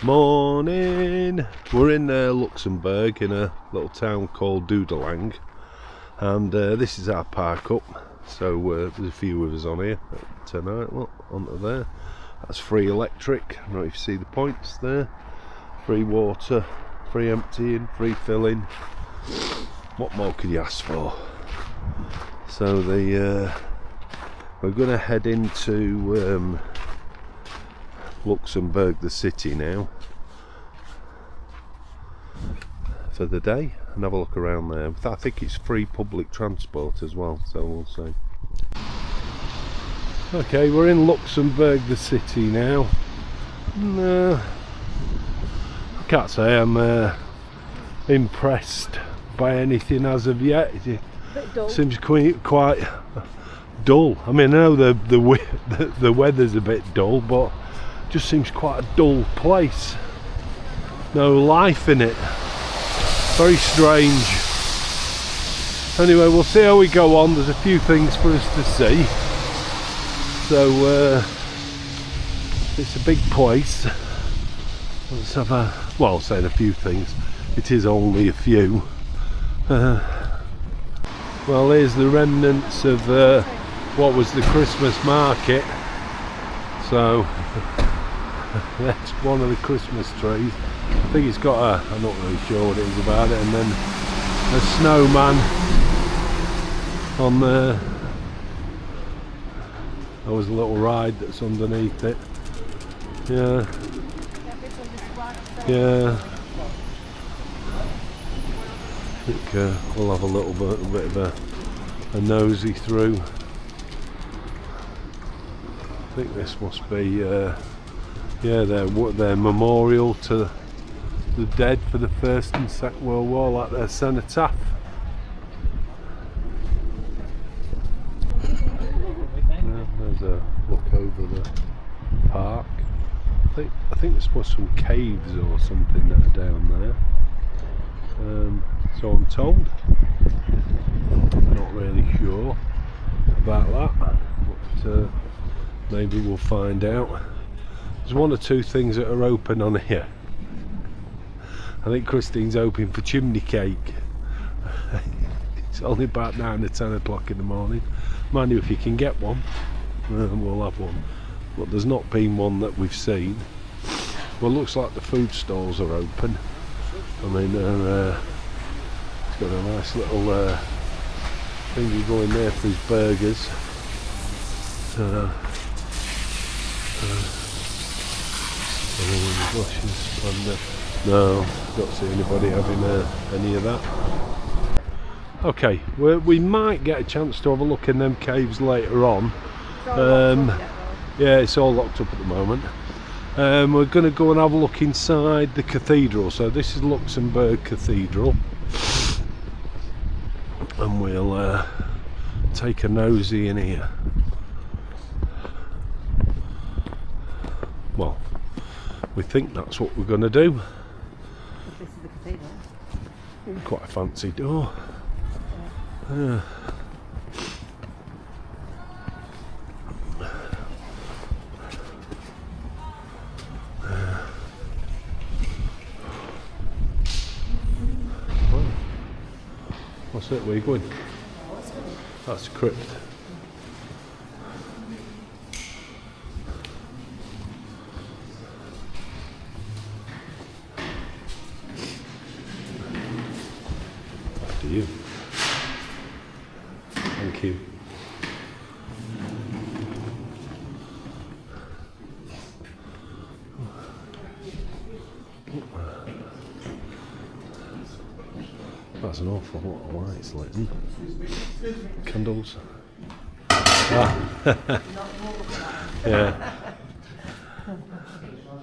Morning! We're in Luxembourg in a little town called Dudelang, and this is our park up. So there's a few of us on here tonight. Look, onto there. That's free electric. I don't know if you see the points there. Free water, free emptying, free filling. What more could you ask for? So we're going to head into Luxembourg, the city now, for the day, and have a look around there. I think it's free public transport as well, so we'll see. Okay, we're in Luxembourg, the city now. I can't say I'm impressed by anything as of yet. It seems quite dull. I mean, I know the weather's a bit dull, but just seems quite a dull place. No life in it. Very strange. Anyway, we'll see how we go on. There's a few things for us to see. So it's a big place. Let's have a, well, saying a few things. It is only a few. Well, here's the remnants of what was the Christmas market. So that's one of the Christmas trees. I think it's got a, I'm not really sure what it is about it, and then a snowman on there. There was a little ride that's underneath it. Yeah. Yeah. I think we'll have a little bit of a nosy through. I think this must be their memorial to the dead for the First and Second World War, like their cenotaph. There's a look over the park. I think there's supposed to be some caves or something that are down there. So I'm told. Not really sure about that, but maybe we'll find out. There's one or two things that are open on here. I think Christine's hoping for chimney cake. It's only about 9 or 10 o'clock in the morning. Mind you, if you can get one, we'll have one. But there's not been one that we've seen. Well, looks like the food stalls are open. I mean, it's got a nice little thingy going there for his burgers. No, don't see anybody having any of that. Okay, we might get a chance to have a look in them caves later on. Yeah, it's all locked up at the moment. We're going to go and have a look inside the cathedral. So this is Luxembourg Cathedral, and we'll take a nosy in here. Well, we think that's what we're going to do. This is the cathedral. Quite a fancy door. Yeah. What's it? Where are you going? That's a crypt. After you. Thank you. That's an awful lot of lights lit. Candles. Ah. Yeah.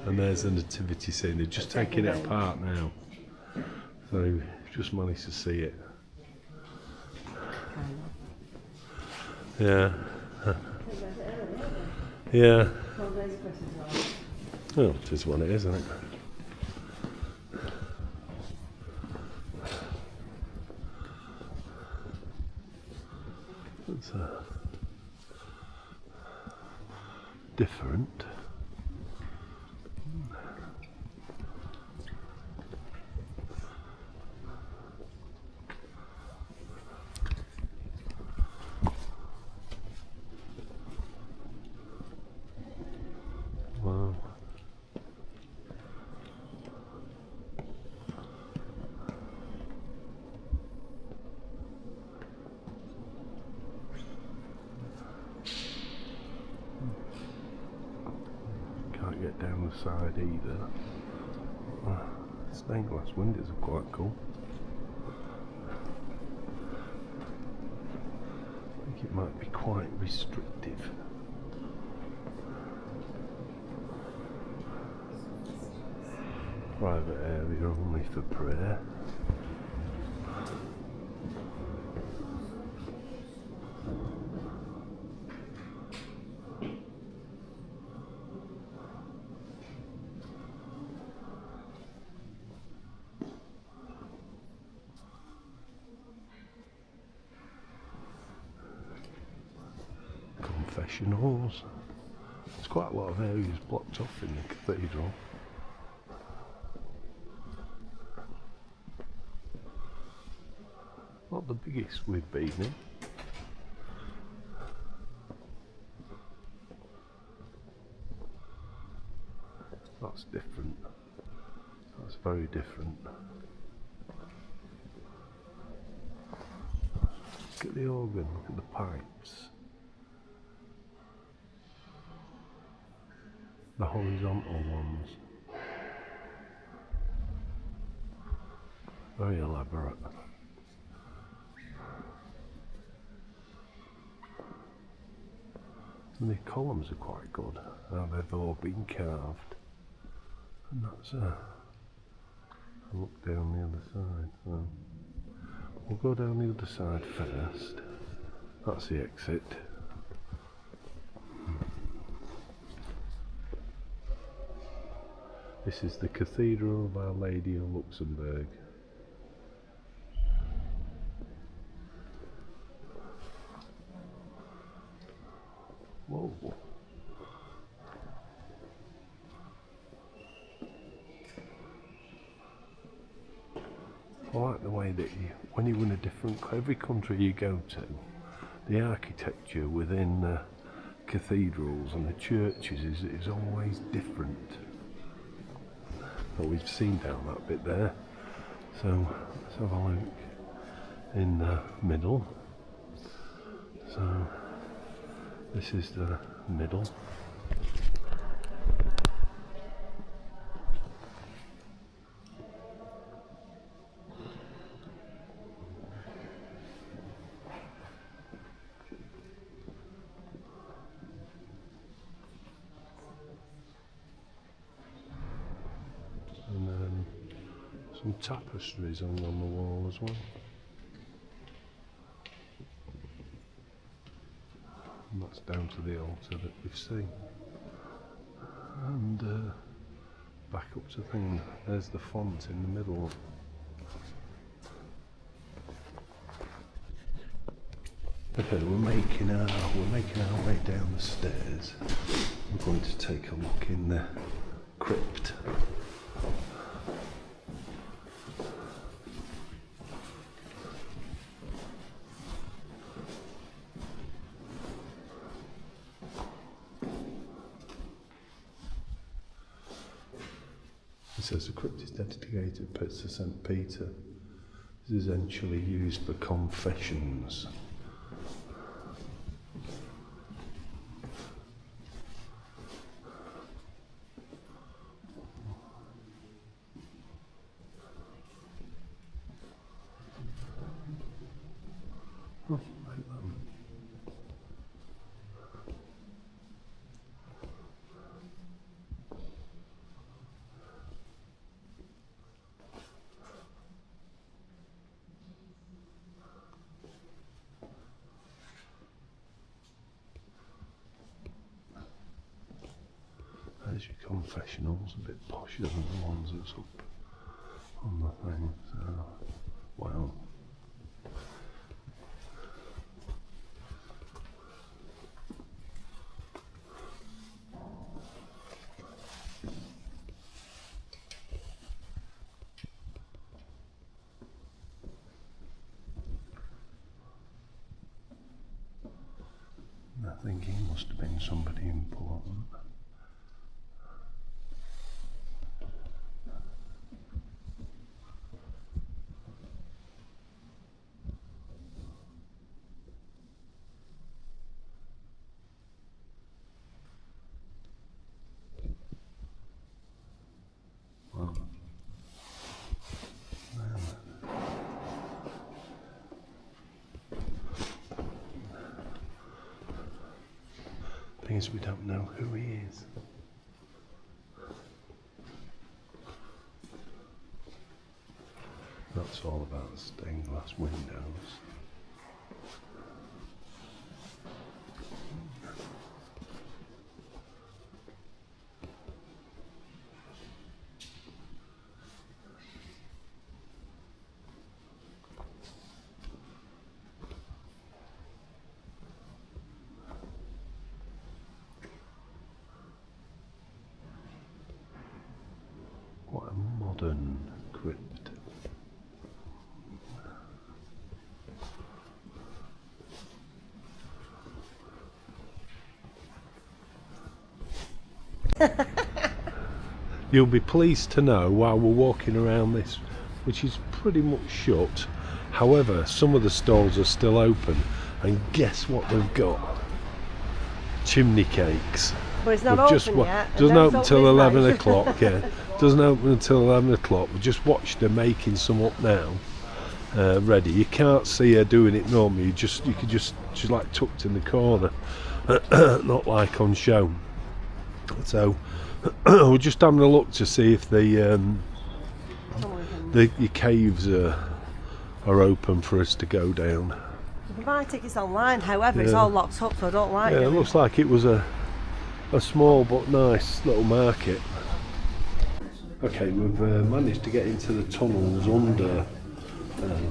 And there's the nativity scene. They're just taking it apart now. So we've just managed to see it. Yeah. Yeah. Oh, it is what it is, isn't it? It's different. down the side either. Stained glass windows are quite cool. I think it might be quite restrictive. Private area only for prayer. Confessionals. There's quite a lot of areas blocked off in the cathedral. Not the biggest we've been in. That's different. That's very different. Look at the organ, look at the pipes. The horizontal ones. Very elaborate. And the columns are quite good. How they've all been carved. And that's a look down the other side. So we'll go down the other side first. That's the exit. This is the Cathedral of Our Lady of Luxembourg. Whoa. I like the way that when you're in a different, every country you go to, the architecture within the cathedrals and the churches is always different. But we've seen down that bit there. So let's have a look in the middle. So this is the middle. And then some tapestries hung on the wall as well. And that's down to the altar that we've seen. And back up to the thing, there's the font in the middle. Okay, we're making our way down the stairs. We're going to take a look in the crypt. It says the crypt is dedicated to St. Peter. This is essentially used for confessions. Oh, like that. There's your confessionals, a bit posher than the ones that's up on the thing. So, wow. I think he must have been somebody important. is we don't know who he is. That's all about the stained glass windows. What a modern crypt. You'll be pleased to know while we're walking around this, which is pretty much shut, however some of the stalls are still open, and guess what they've got? Chimney cakes. But it's not open yet. Doesn't open till 11 o'clock, yeah. Doesn't open until 11 o'clock. We just watched her making some up now, ready. You can't see her doing it normally. She's like tucked in the corner, not like on show. So we're just having a look to see if the caves are open for us to go down. You can buy tickets online, however, it's all locked up, so I don't like it. Yeah, it looks like it was a small but nice little market. Okay, we've managed to get into the tunnels under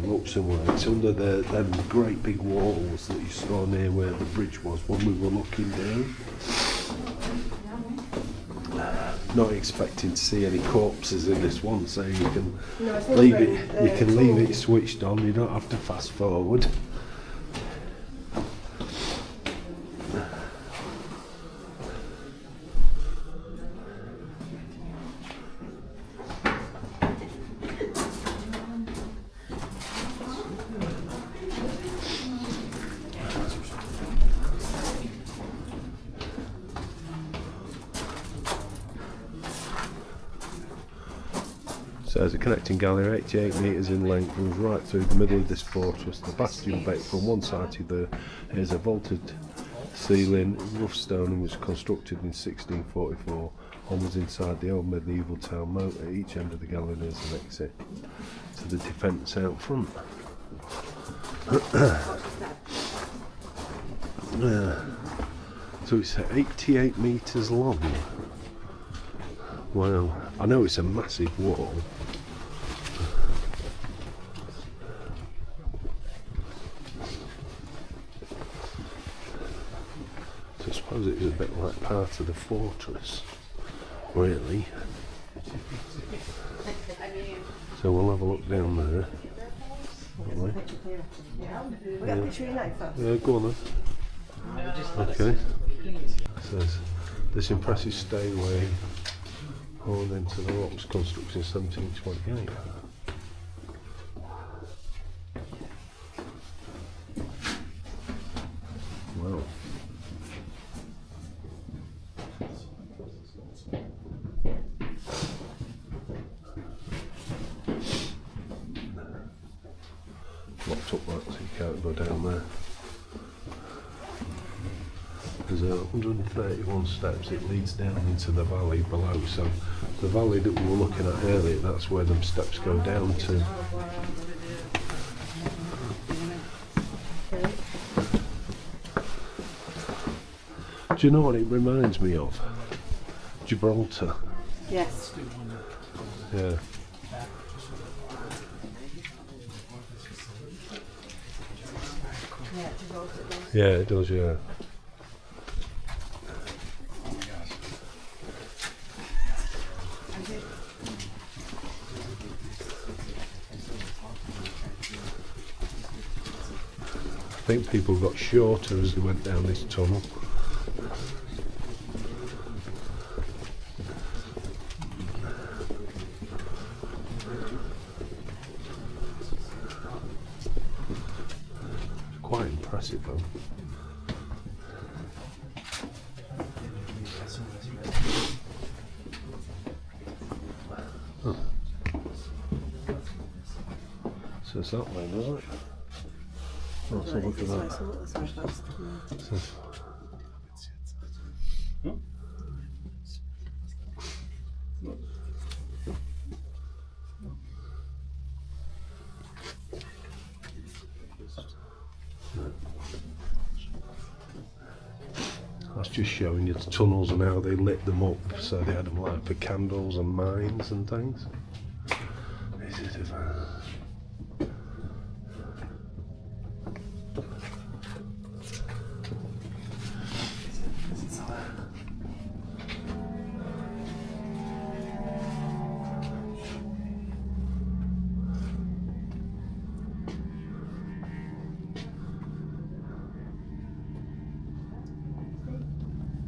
Luxembourg. It's under them great big walls that you saw near where the bridge was when we were looking down. Not expecting to see any corpses in this one, so you can leave it. You can leave it switched on. You don't have to fast forward. So there's a connecting gallery, 88 metres in length, runs right through the middle of this fortress. The bastion bait from one side to the other is a vaulted ceiling, rough stone, and was constructed in 1644. Almost inside the old medieval town moat. At each end of the gallery there's an exit to the defence out front. So it's 88 metres long. Wow, I know it's a massive wall. So I suppose it was a bit like part of the fortress, really. So we'll have a look down there. We got a picture of your knife first. Yeah, go on then. Okay. It says, this impressive stairway hauled into the rock was constructed in 1728. Wow. Locked up like so you can't go down there. There's 131 steps, it leads down into the valley below, so the valley that we were looking at earlier, that's where them steps go down to. Do you know what it reminds me of? Gibraltar. Yes. Yeah. Yeah, it does, yeah. I think people got shorter as they went down this tunnel. Quite impressive though. Oh. So it's that way, doesn't it? Oh, so look at that. just showing you the tunnels and how they lit them up. So they had them like for candles and mines and things. This is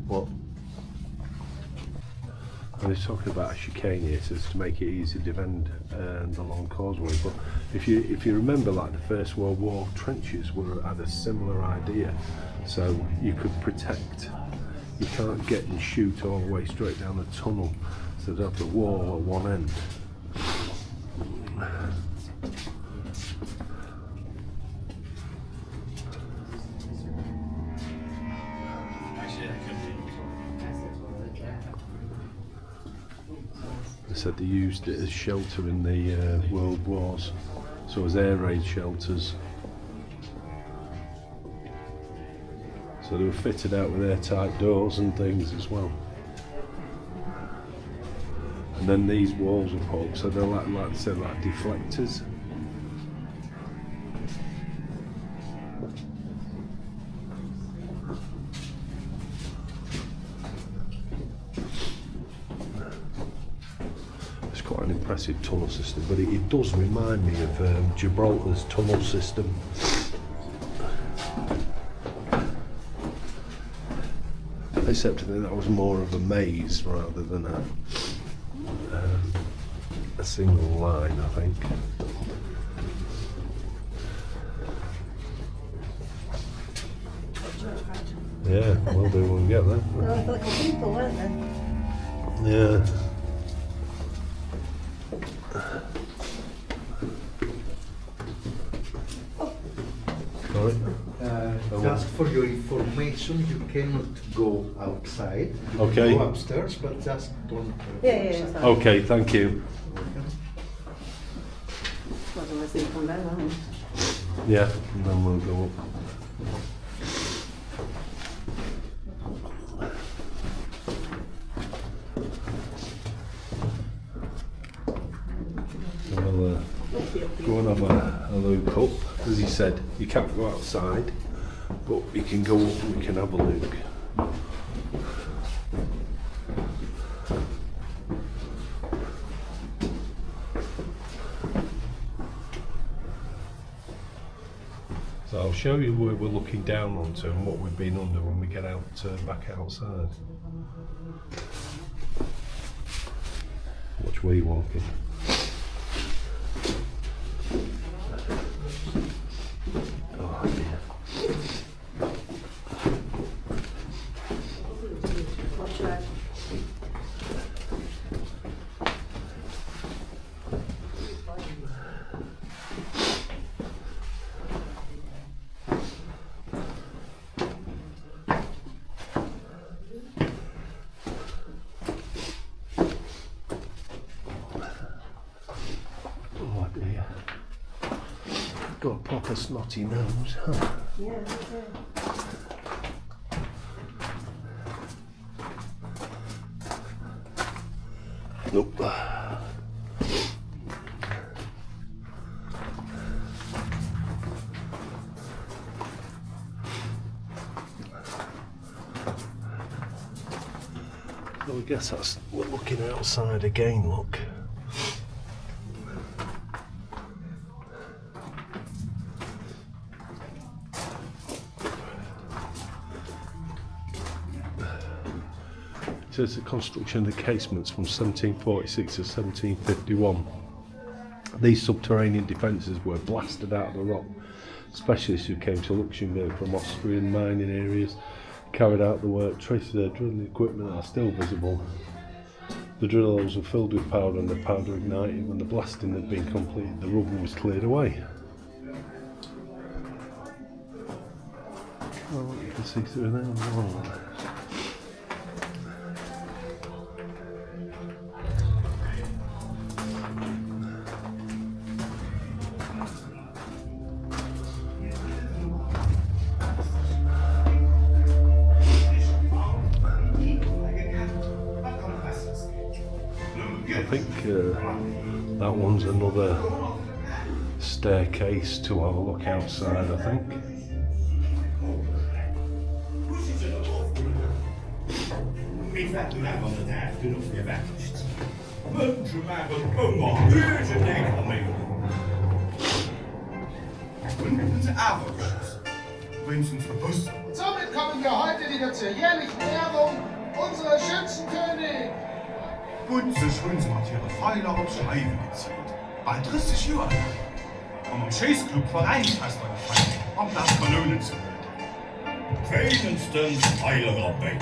what? And he's talking about a chicane here, so it's to make it easy to defend the long causeway. But if you remember, like the First World War trenches had a similar idea. So you could protect. You can't get and shoot all the way straight down the tunnel. So they'd have the wall at one end. They said they used it as shelter in the World Wars, so as air raid shelters. So they were fitted out with airtight doors and things as well. And then these walls were put up, so they're like I said, like deflectors. Quite an impressive tunnel system, but it does remind me of Gibraltar's tunnel system. Except I think that was more of a maze rather than a single line, I think. Yeah, we'll do when we get there. There were little people, weren't there? Yeah. Sorry? Just for your information, you cannot go outside. You Okay. can go upstairs, but just don't. Yeah, it's fine. Okay, thank you. Well, unless they come down, aren't they? Yeah, and then we'll go up. So we'll go and have a look up. As he said, you can't go outside, but you can go up and we can have a look. So I'll show you where we're looking down onto and what we've been under when we get out back outside. Which way are you walking? Oh dear. Watch that. Oh dear. Got a proper snotty nose, huh? Yeah, yeah. Nope. So I guess that's, we're looking outside again, look. So it's the construction of the casements from 1746 to 1751. These subterranean defences were blasted out of the rock. Specialists who came to Luxembourg from Austrian mining areas carried out the work. Traces of their drilling equipment are still visible. The drill holes were filled with powder and the powder ignited. When the blasting had been completed, the rubble was cleared away. Oh, you can see through there. Oh. think that one's another staircase to have a look outside, I think. Somit kommen wir heute wieder zur jährlichen Ehrung unserer Schützenkönig. Bunte Schwünze hat ihre Pfeiler auf Scheibe gezielt. Bald 30 Jahre lang. Und am Chase-Club Vereinsfester gefeiert, um das Kanone zu werden. Wenigstens Pfeilerabwehr.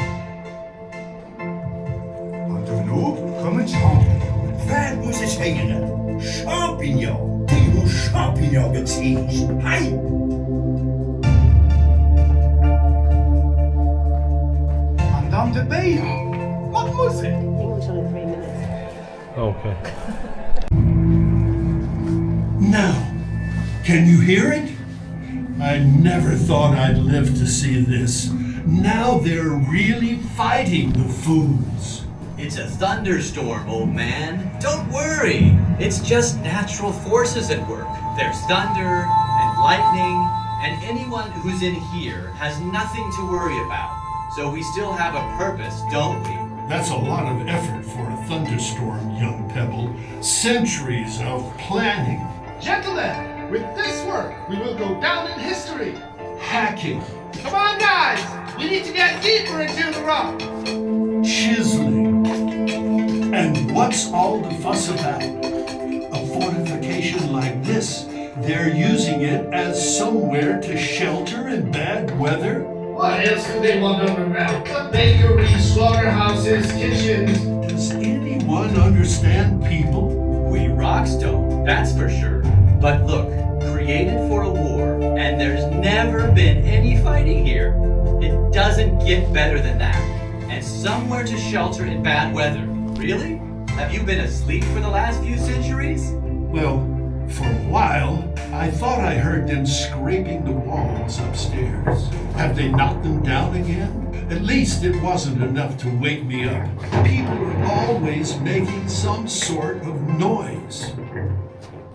Und danach kommen Champignon. Wer muss es hängen? Champignon. Die Champignon gezielt. Hey! Und dann der Bayer. Was muss I ich? think we're till in 3 minutes. Okay. Now, can you hear it? I never thought I'd live to see this. Now they're really fighting the fools. It's a thunderstorm, old man. Don't worry. It's just natural forces at work. There's thunder and lightning, and anyone who's in here has nothing to worry about. So we still have a purpose, don't we? That's a lot of effort for a thunderstorm, young Pebble. Centuries of planning. Gentlemen, with this work, we will go down in history. Hacking, Come on, guys. We need to get deeper into the rock. chiseling. And what's all the fuss about? A fortification like this, they're using it as somewhere to shelter in bad weather? What else could they want underground? A bakery, slaughterhouses, kitchens. Does anyone understand people? We rocks don't, that's for sure. But look, created for a war, and there's never been any fighting here. It doesn't get better than that. And somewhere to shelter in bad weather. Really? Have you been asleep for the last few centuries? Well, for a while, I thought I heard them scraping the walls upstairs. Have they knocked them down again? At least it wasn't enough to wake me up. People are always making some sort of noise.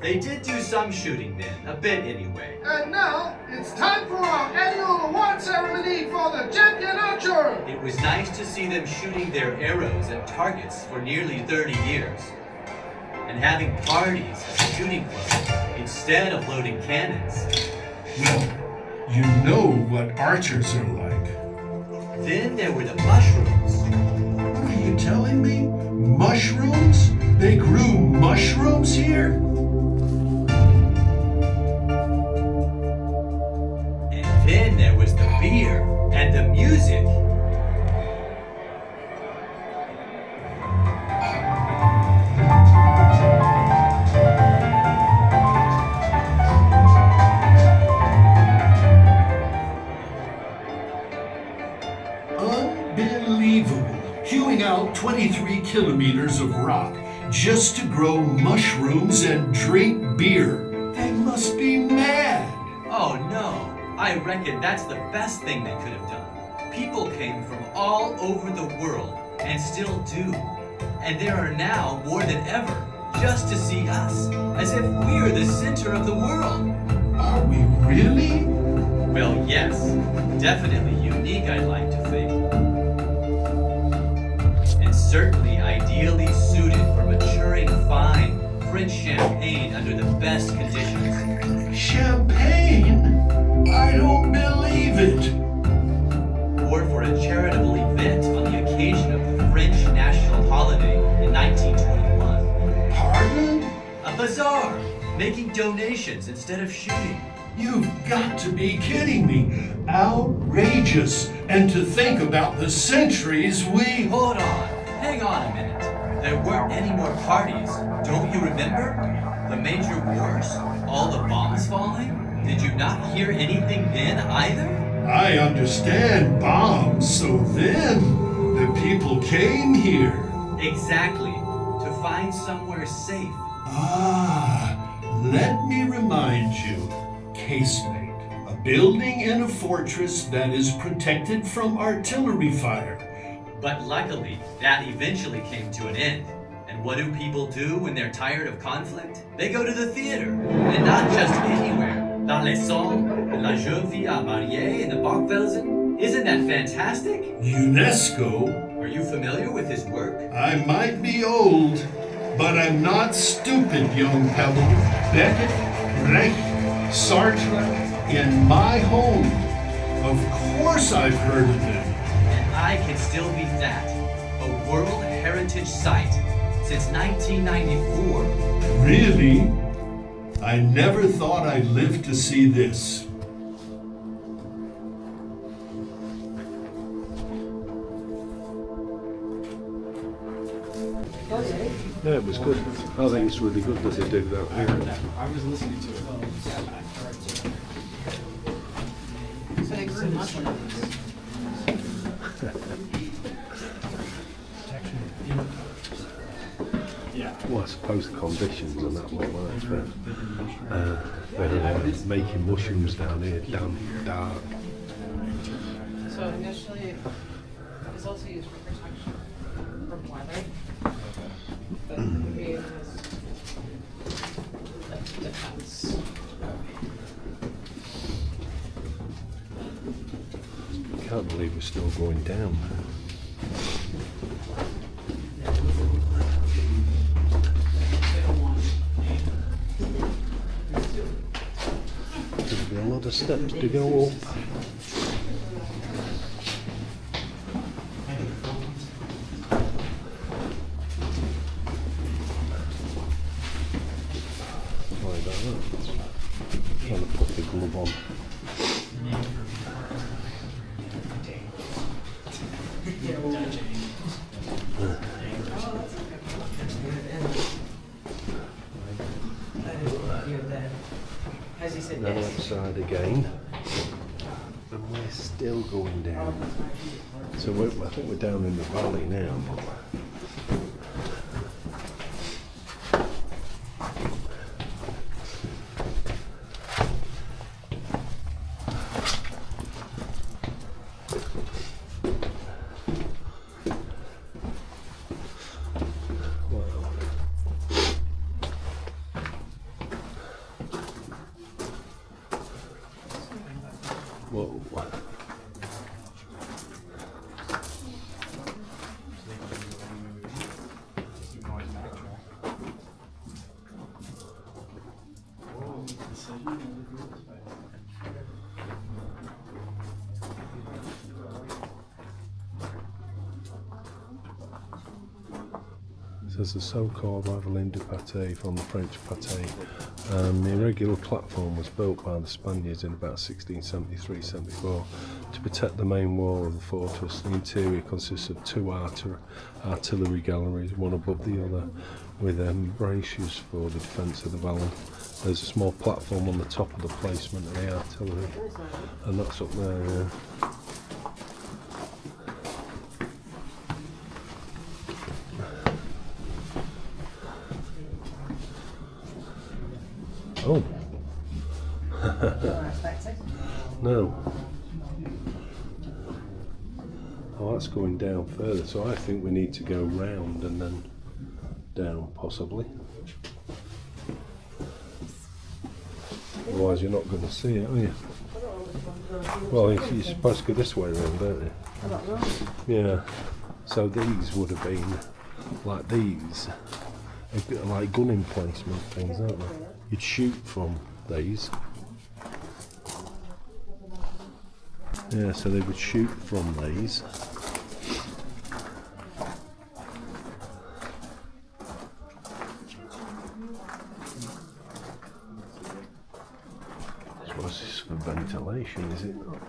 They did do some shooting then, a bit anyway. And now, it's time for our annual award ceremony for the champion archer. It was nice to see them shooting their arrows at targets for nearly 30 years. And having parties as a shooting club instead of loading cannons. Well, you know what archers are like. Then there were the mushrooms. What are you telling me? Mushrooms? They grew mushrooms here? And then there was the beer and the music. Unbelievable. Hewing out 23 kilometers of rock just to grow mushrooms and drink beer. They must be mad. Oh no, I reckon that's the best thing they could have done. People came from all over the world, and still do. And there are now, more than ever, just to see us, as if we're the center of the world. Are we really? Well, yes, definitely unique, I'd like to think. And certainly ideally suited for maturing fine French champagne under the best conditions. Champagne? I don't believe it. Or for a charitable event on the occasion of the French national holiday in 1921. Pardon? A bazaar, making donations instead of shooting. You've got to be kidding me. Outrageous. And to think about the centuries we... Hold on, hang on a minute. There weren't any more parties, don't you remember? The major wars, all the bombs falling? Did you not hear anything then either? I understand bombs, so then the people came here. Exactly, to find somewhere safe. Ah, let me remind you. Casemate, a building in a fortress that is protected from artillery fire. But luckily, that eventually came to an end, and And what do people do when they're tired of conflict? They go to the theater, and not just anywhere. Dans les salles, La Jeune Fille à Marier in the Bachfelsen. Isn't that fantastic? UNESCO? Are you familiar with his work? I might be old, but I'm not stupid, young pebble. Beckett, Brecht, Sartre, in my home. Of course I've heard of them. And I can still be that. A World Heritage Site since 1994. Really? I never thought I'd live to see this. Yeah, it was good. I think it's really good that they do that. Yeah. I was listening to it. So they grew mushrooms. Yeah. Well, I suppose the conditions and that were right, but they're making mushrooms down here, damp, dark. So initially, it's also used for protection from weather. But the main is like defense. Can't believe we're still going down. There'll be a lot of steps to go up. Sorry about that. Trying to put the glove on. As he said, Then yes. outside again, and we're still going down. So I think we're down in the valley now. Whoa. Says the so-called Ravelin du Pâté from the French pâté. The irregular platform was built by the Spaniards in about 1673-74 to protect the main wall of the fortress. The interior consists of two artillery galleries, one above the other, with embrasures for the defence of the valley. There's a small platform on the top of the placement of the artillery, and that's up there. Oh. No. Oh, that's going down further, so I think we need to go round and then down, possibly. Otherwise you're not going to see it, are you? Well, you're supposed to go this way around, don't you? Yeah. So these would have been like these, like gun emplacement things, aren't they? You'd shoot from these. Yeah, so they would shoot from these. I suppose this is for ventilation, is it not?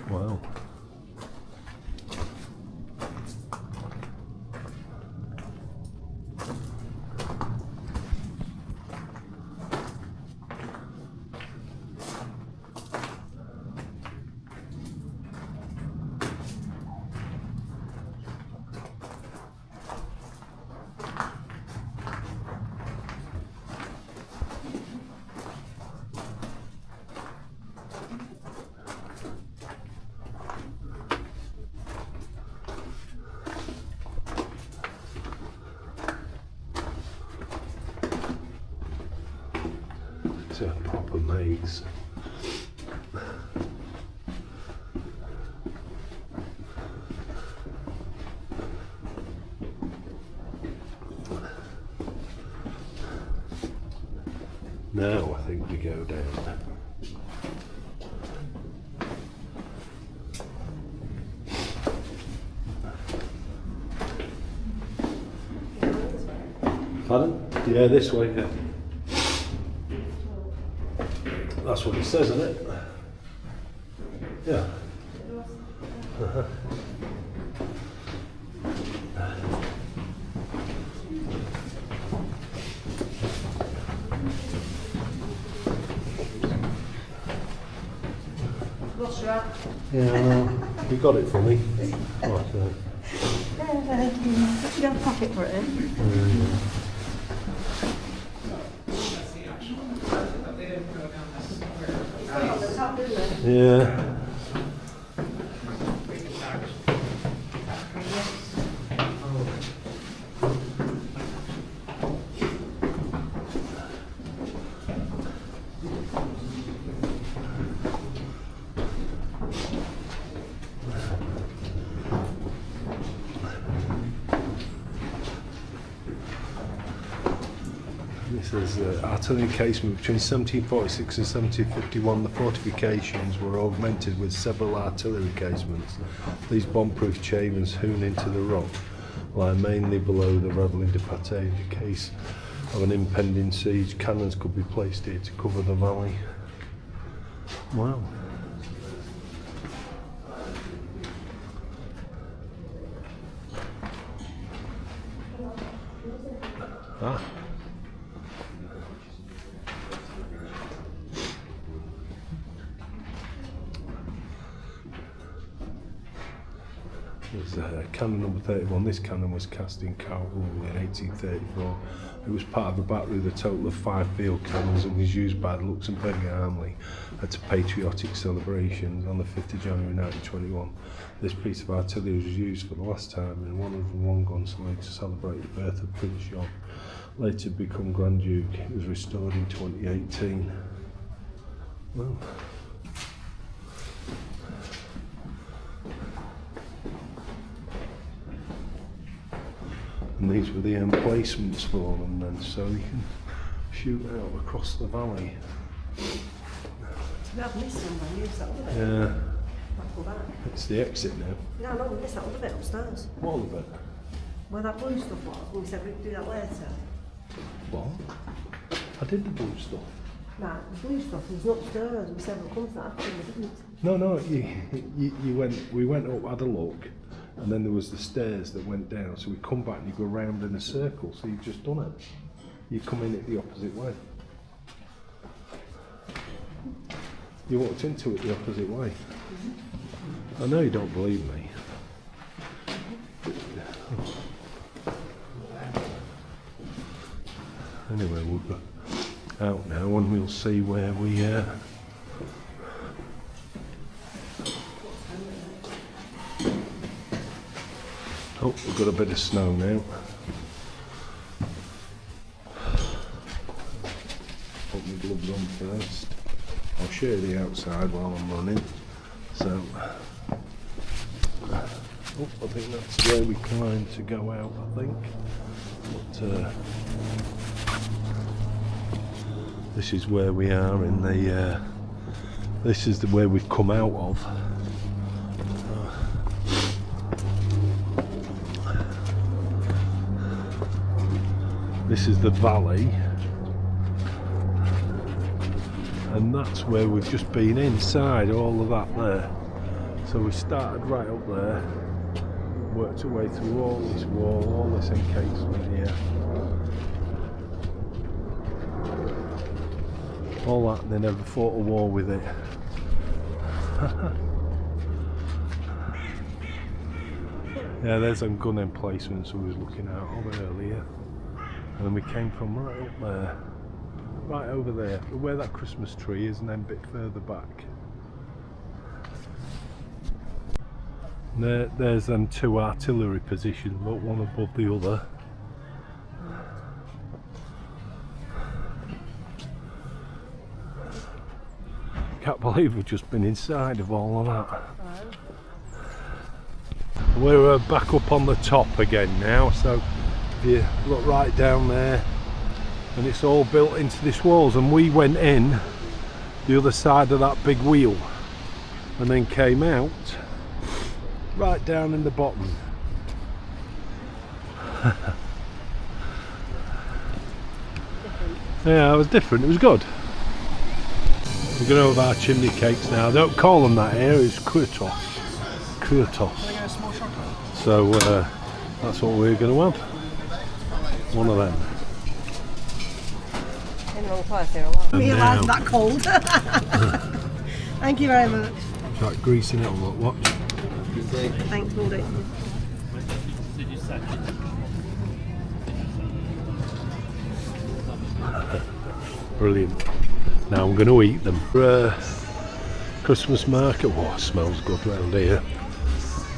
Wow. It's a proper maze. Now I think we go down. Pardon? Yeah, this way, yeah. That's what it says, isn't it? Yeah. Yeah, you got it for me. Oh, so. You got a pocket for it in? Yeah. This is artillery encasement. Between 1746 and 1751, the fortifications were augmented with several artillery casements. These bomb-proof chambers hewn into the rock lie mainly below the ravelin de pate. In case of an impending siege, cannons could be placed here to cover the valley. Wow. Ah. There's cannon number 31. This cannon was cast in Carwool in 1834. It was part of a battery with a total of 5 field cannons and was used by the Luxembourg Army at patriotic celebrations on the 5th of January 1921. This piece of artillery was used for the last time in 101 gun salute to celebrate the birth of Prince John, later to become Grand Duke. It was restored in 2018. Well. And these were the emplacements for them then, so you can shoot out across the valley. We have missed one, use that other bit. Yeah. I'll go back. It's the exit now. No, no, we missed that other bit upstairs. What of it? Where that blue stuff was, we said we'd do that later. What? I did the blue stuff. Nah, the blue stuff was upstairs. We said we'll come to that after, we didn't. No, you went. We went up, had a look, and then there was the stairs that went down. So we come back and you go round in a circle. So you've just done it. You come in it the opposite way. You walked into it the opposite way. I know you don't believe me. Anyway, we'll go out now and we'll see where we Oh, we've got a bit of snow now. Put my gloves on first. I'll show you the outside while I'm running. So, I think that's where we climbed to go out, I think. But, this is where we are in the, this is where we've come out of. This is the valley, and that's where we've just been inside, all of that there. So we started right up there, worked our way through all this wall, all this encasement here. All that, and they never fought a war with it. Yeah, there's some gun emplacements we was looking at over earlier. And then we came from right up there, right over there, where that Christmas tree is, and then a bit further back. And there's them two artillery positions, look, one above the other. Can't believe we've just been inside of all of that. We're back up on the top again now, so if you look right down there, and it's all built into this walls, and we went in the other side of that big wheel and then came out right down in the bottom. Yeah, it was different, it was good. We're going to have our chimney cakes now. They don't call them that here, it's kurtos. So that's what we're going to have. One of them. In the wrong place here, a lot. And Realise now- that cold. Thank you very much. Start greasing it on, look, watch. Thanks, will do. Brilliant. Now I'm going to eat them. Christmas market. Oh, it smells good round here.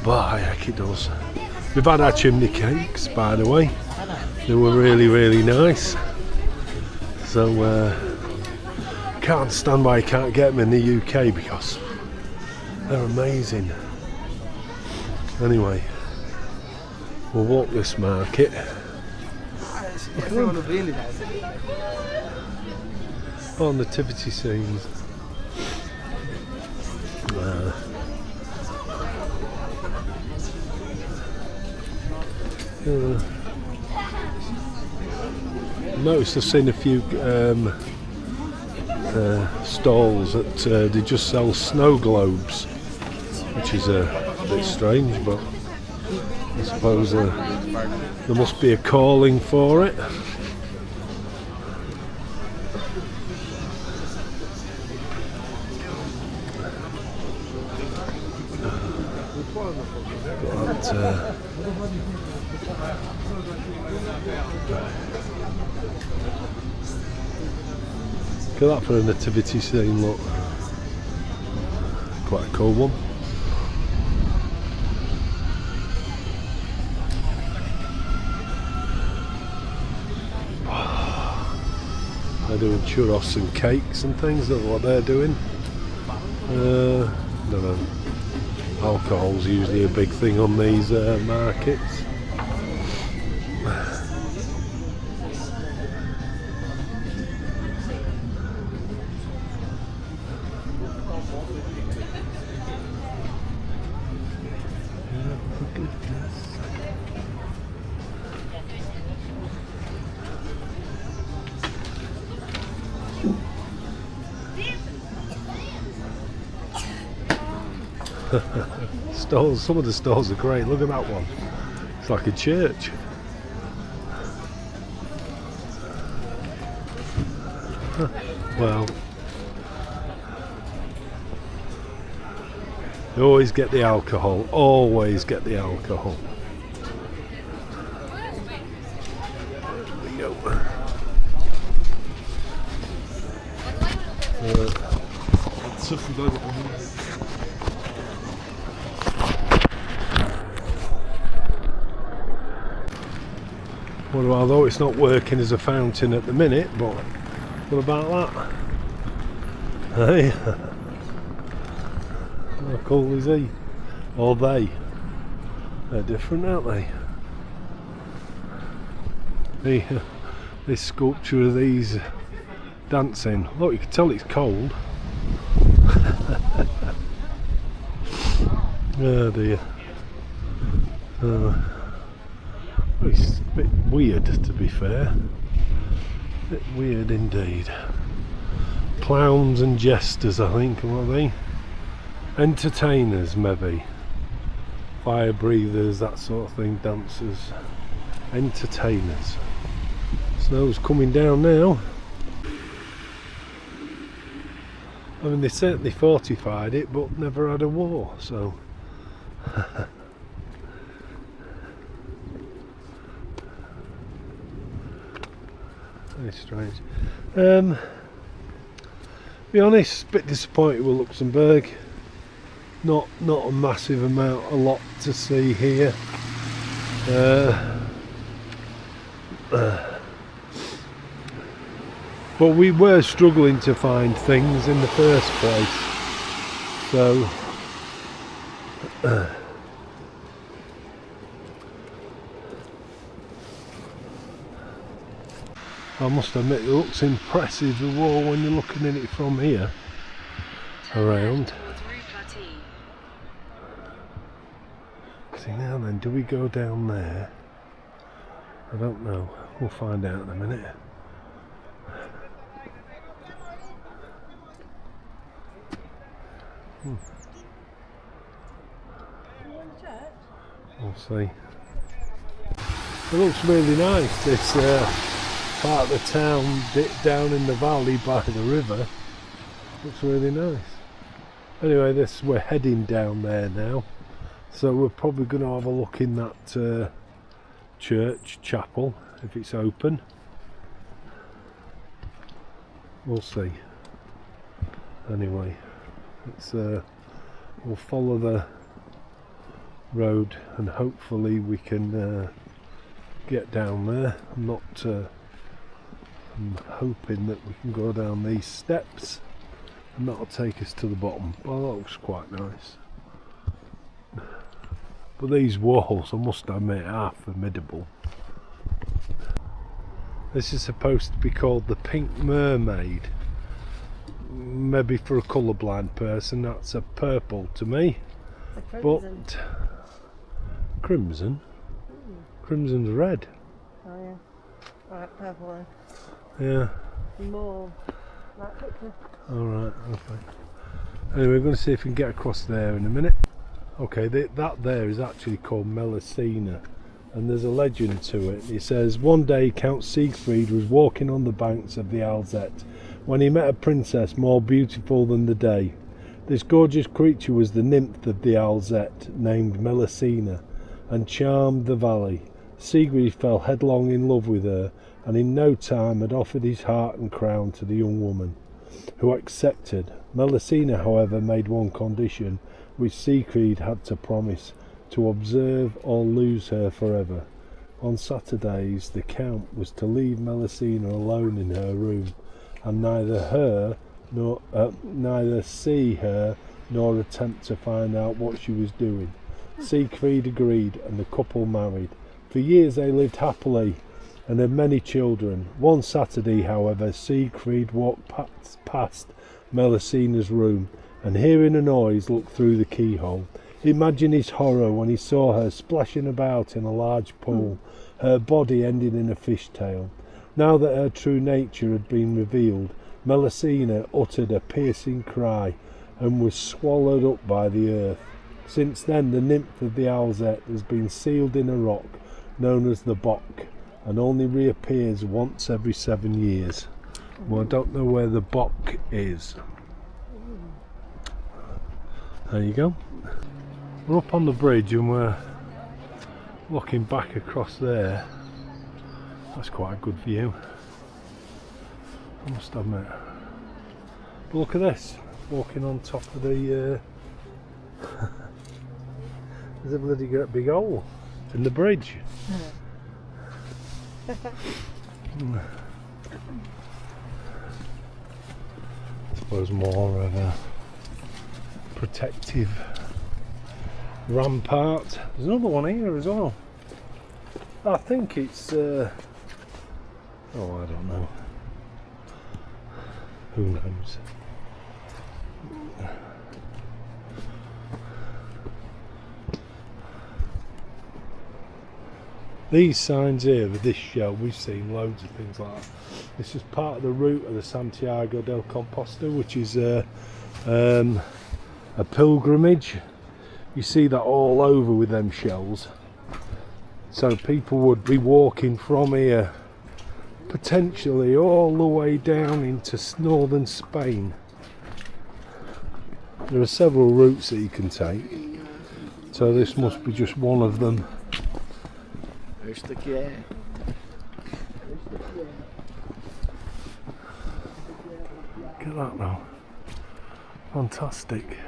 But heck, it does. We've had our chimney cakes, by the way. They were really, really nice. So can't understand why you can't get them in the UK, because they're amazing. Anyway, we'll walk this market. Oh, nativity scenes. Noticed I've seen a few stalls that they just sell snow globes, which is a bit strange, but I suppose there must be a calling for it. But, look at that for a nativity scene, look. Quite a cool one. They're doing churros and cakes and things, don't know what they're doing. Don't know. Alcohol's usually a big thing on these markets. Stalls, some of the stalls are great. Look at that one. It's like a church. Well, you always get the alcohol. Always get the alcohol. There we go. Well, although it's not working as a fountain at the minute, but what about that? Hey, how cool is he? Or they? They're different, aren't they? This sculpture of these dancing. Look, you can tell it's cold. Oh dear. It's a bit weird, to be fair. A bit weird indeed. Clowns and jesters, I think, what are they? Entertainers, maybe. Fire breathers, that sort of thing. Dancers. Entertainers. Snow's coming down now. I mean, they certainly fortified it, but never had a war, so... Very strange. Be honest, a bit disappointed with Luxembourg. Not a massive amount, a lot to see here. But But we were struggling to find things in the first place, so I must admit it looks impressive, the wall, when you're looking at it from here around. See, now then, do we go down there? I don't know, we'll find out in a minute. We'll see. It looks really nice, this part of the town down in the valley by the river. Looks really nice. Anyway, we're heading down there now, so we're probably going to have a look in that chapel if it's open. We'll see. Anyway, we'll follow the road and hopefully we can get down there. I'm hoping that we can go down these steps and that'll take us to the bottom. Well, that looks quite nice. But these walls, I must admit, are formidable. This is supposed to be called the Pink Mermaid. Maybe for a colourblind person that's a purple to me. But crimson? Crimson's red. Oh yeah. Alright, purple then. Yeah. More like picture. Alright, okay. Anyway, we're going to see if we can get across there in a minute. Okay, that there is actually called Melusina, and there's a legend to it. It says, one day Count Siegfried was walking on the banks of the Alzette when he met a princess more beautiful than the day. This gorgeous creature was the nymph of the Alzette, named Melusina, and charmed the valley. Siegfried fell headlong in love with her, and in no time had offered his heart and crown to the young woman, who accepted. Melusina, however, made one condition, which Siegfried had to promise, to observe or lose her forever. On Saturdays, the Count was to leave Melusina alone in her room, and neither see her nor attempt to find out what she was doing. Siegfried agreed, and the couple married. For years they lived happily and had many children. One Saturday, however, Siegfried walked past Melusina's room, and hearing a noise looked through the keyhole. Imagine his horror when he saw her splashing about in a large pool, her body ending in a fishtail. Now that her true nature had been revealed, Melusina uttered a piercing cry and was swallowed up by the earth. Since then, the nymph of the Alzette has been sealed in a rock known as the Bock, and only reappears once every 7 years. Well, I don't know where the Bock is. There you go. We're up on the bridge and we're looking back across there. That's quite a good view, I must admit. But look at this, walking on top of the there's a bloody great big hole in the bridge. I suppose more of a protective rampart. There's another one here as well. I think it's oh, I don't know, who knows. These signs here with this shell, we've seen loads of things like that. This is part of the route of the Santiago del Compostela, which is a pilgrimage. You see that all over with them shells. So people would be walking from here potentially all the way down into northern Spain. There are several routes that you can take, so this must be just one of them. Look at that now, fantastic.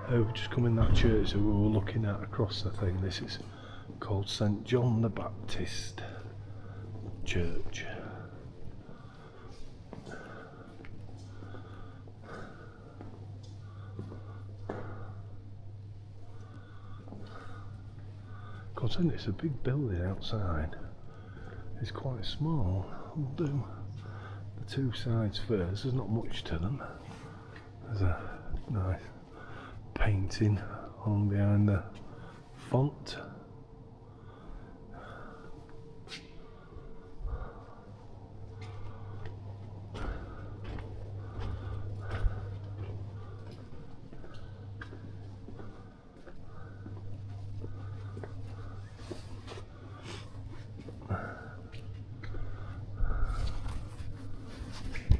We've just come in that church that we were looking at across the thing. This is called St. John the Baptist. church. Considering it's a big building outside, it's quite small. We'll do the two sides first. There's not much to them. There's a nice painting on behind the font.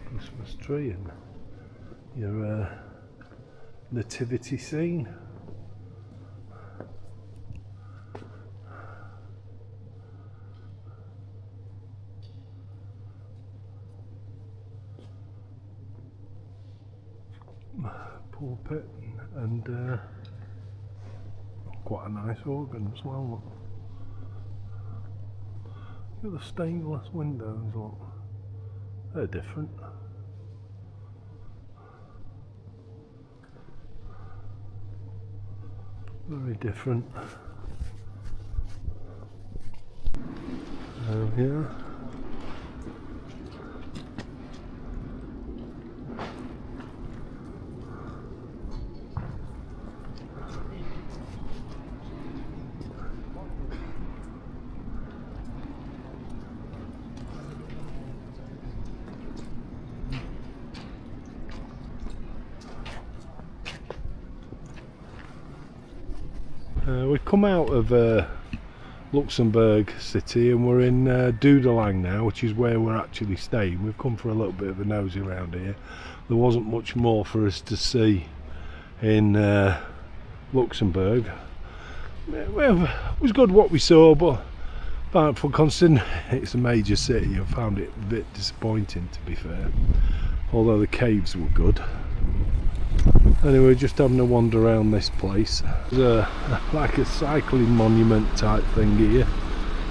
Christmas tree and your nativity scene. Pulpit and quite a nice organ as well. Look at the stained glass windows, look. They're different. Very different. Yeah. We've come out of Luxembourg city and we're in Dudelang now, which is where we're actually staying. We've come for a little bit of a nosy around here. There wasn't much more for us to see in Luxembourg. Well, it was good what we saw, but for considering it's a major city, I found it a bit disappointing, to be fair. Although the caves were good. Anyway, just having a wander around this place. There's like a cycling monument type thing here.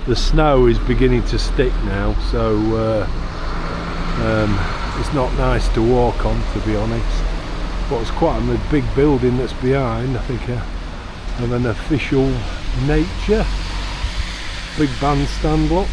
The snow is beginning to stick now, so it's not nice to walk on, to be honest. But it's quite a big building that's behind, I think, of an official nature. Big bandstand, look.